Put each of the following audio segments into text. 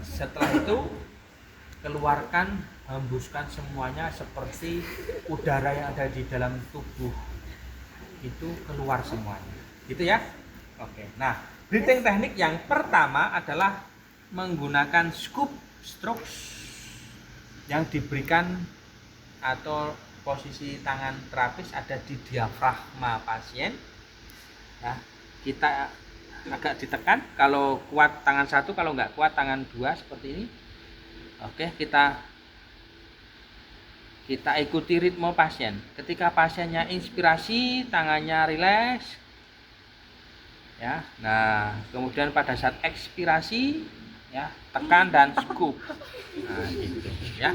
Setelah itu keluarkan, hembuskan semuanya seperti udara yang ada di dalam tubuh itu keluar semuanya. Gitu ya. Oke. Nah, breathing teknik yang pertama adalah menggunakan scoop stroke yang diberikan atau posisi tangan terapis ada di diafragma pasien. Nah, kita agak ditekan, kalau kuat tangan satu, kalau nggak kuat tangan dua seperti ini. Oke, kita ikuti ritme pasien. Ketika pasiennya inspirasi, tangannya rileks. Ya. Nah, kemudian pada saat ekspirasi, ya, tekan dan scoop. Nah, gitu, ya.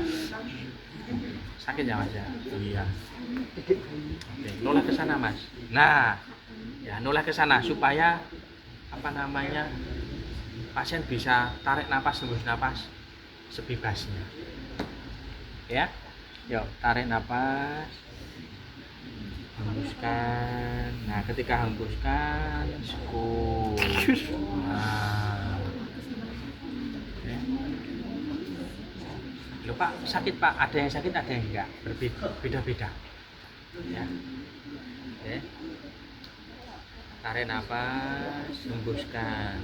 Sakit ya, Mas ya? Iya. Oke, noleh ke sana, Mas. Nah, ya, noleh ke sana supaya pasien bisa tarik napas, hembus napas sebebasnya. Ya. Yuk, tarik napas. Hembuskan. Nah, ketika hembuskan, scoop. Nah. Ya. Loh, Pak, sakit, Pak. Ada yang sakit, ada yang enggak. Berbeda-beda. Ya. Oke. Tarik napas, hembuskan.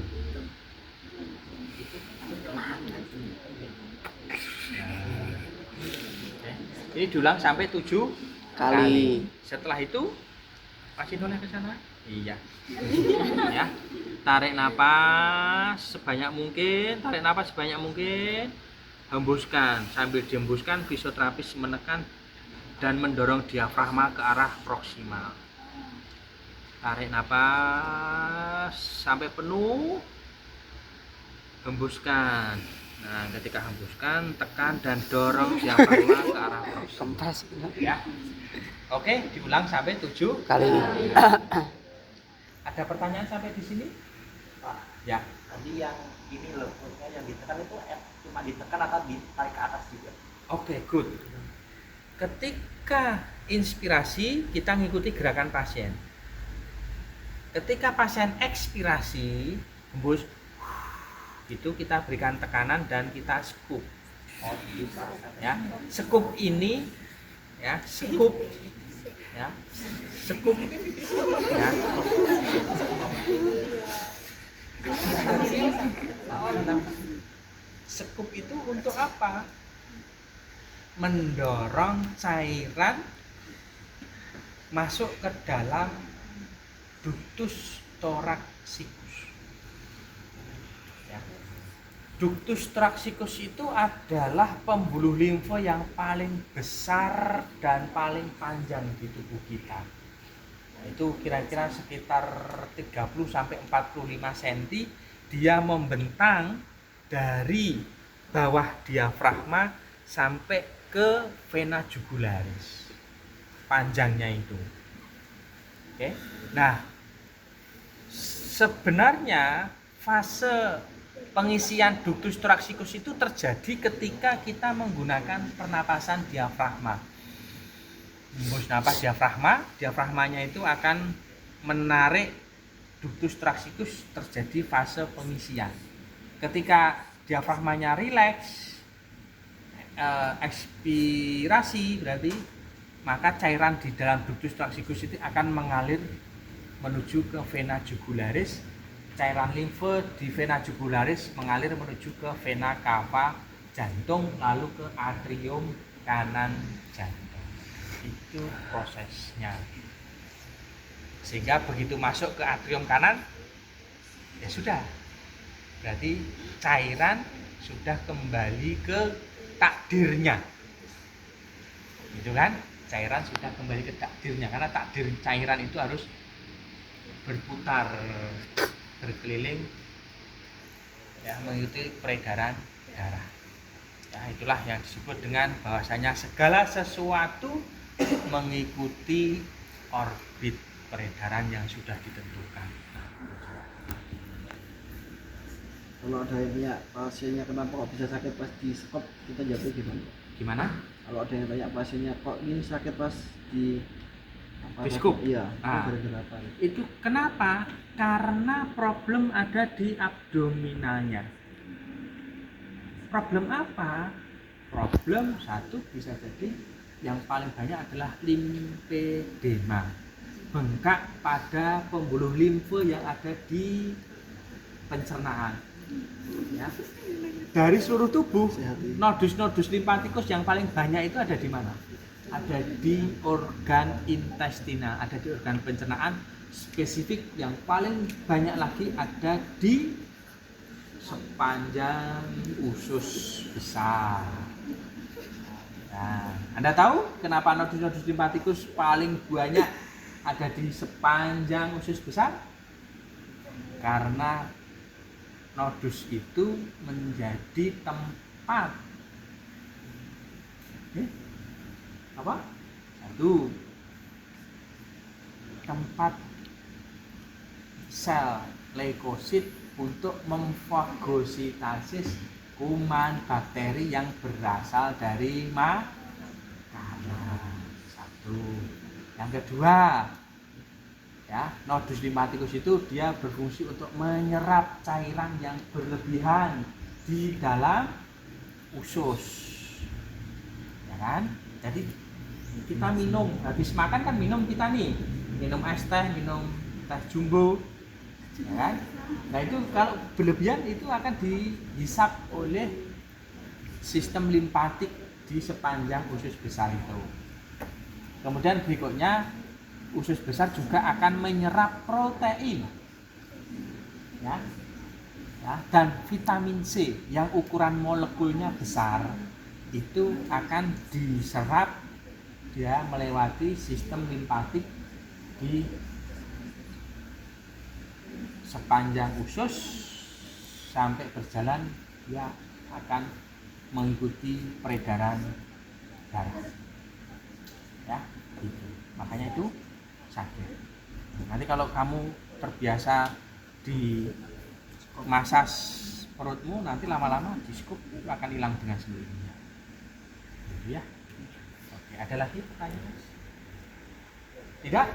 Nah. Oke. Ini diulang sampai 7 kali. Setelah itu pasien noleh ke sana. Iya. Ya. Tarik napas sebanyak mungkin, hembuskan. Sambil dihembuskan, fisioterapis menekan dan mendorong diafragma ke arah proksimal. Tarik napas sampai penuh, hembuskan. Nah, ketika hembuskan, tekan dan dorong diafragma ke arah proksimal. Ya. Oke, diulang sampai 7 kali. Ada pertanyaan sampai di sini? Pak, Ya. tadi yang ini loh, yang ditekan itu cuma ditekan atau ditarik ke atas juga? Oke, good. Ketika inspirasi, kita ngikuti gerakan pasien. Ketika pasien ekspirasi, hembus, itu kita berikan tekanan dan kita scoop. Oh, bisa. Ya, scoop ini, ya, scoop, ya, scoop, ya. Scoop itu untuk apa? Mendorong cairan masuk ke dalam ductus thoracic. Ya. Ductus thoracic itu adalah pembuluh limfa yang paling besar dan paling panjang di tubuh kita. Nah, itu kira-kira sekitar 30 sampai 45 cm. Dia membentang dari bawah diafragma sampai ke vena jugularis. Panjangnya itu. Oke. Nah, sebenarnya fase pengisian ductus thoracic itu terjadi ketika kita menggunakan pernapasan diafragma. Hembus napas diafragmanya itu akan menarik ductus thoracic, terjadi fase pengisian. Ketika diafragmanya rileks, ekspirasi berarti, maka cairan di dalam ductus thoracic itu akan mengalir menuju ke vena jugularis. Cairan limfa di vena jugularis mengalir menuju ke vena cava jantung, lalu ke atrium kanan jantung. Itu prosesnya. Sehingga begitu masuk ke atrium kanan, ya sudah, berarti cairan sudah kembali ke takdirnya, gitu kan? Cairan sudah kembali ke takdirnya, karena takdir cairan itu harus berputar, berkeliling, ya, mengikuti peredaran darah. Ya, itulah yang disebut dengan bahwasanya segala sesuatu mengikuti orbit peredaran yang sudah ditentukan. Kalau ada yang tanya pasiennya kenapa kok bisa sakit pas di sekop, kita jawabnya gimana? Gimana? Kalau ada yang tanya pasiennya kok ini sakit pas di Biskop? Iya, Gara-gara apa? Itu kenapa? Karena problem ada di abdominalnya. Problem apa? Problem satu bisa jadi yang paling banyak adalah limfedema, bengkak pada pembuluh limfe yang ada di pencernaan. Ya. Dari seluruh tubuh, nodus-nodus limfatikus yang paling banyak itu ada di mana? Ada di organ intestinal, ada di organ pencernaan. Spesifik yang paling banyak lagi ada di sepanjang usus besar. Nah, Anda tahu kenapa nodus-nodus limfatikus paling banyak ada di sepanjang usus besar? Karena nodus itu menjadi tempat apa? Satu, tempat sel leukosit untuk memfagositasis kuman bakteri yang berasal dari makanan. Satu. Yang kedua, ya, nodus limfatikus itu dia berfungsi untuk menyerap cairan yang berlebihan di dalam usus. Ya kan? Jadi kita minum, habis makan kan minum kita nih. Minum es teh, minum teh jumbo. Ya kan? Nah itu kalau berlebihan itu akan dihisap oleh sistem limfatik di sepanjang usus besar itu. Kemudian berikutnya usus besar juga akan menyerap protein, ya, dan vitamin C yang ukuran molekulnya besar itu akan diserap dia melewati sistem limfatik di sepanjang usus sampai berjalan dia akan mengikuti peredaran darah, ya gitu. Makanya itu sakit. Nanti kalau kamu terbiasa di masas perutmu, nanti lama-lama di scoop itu akan hilang dengan sendirinya. Gitu ya. Oke, ada lagi pertanyaan? Tidak?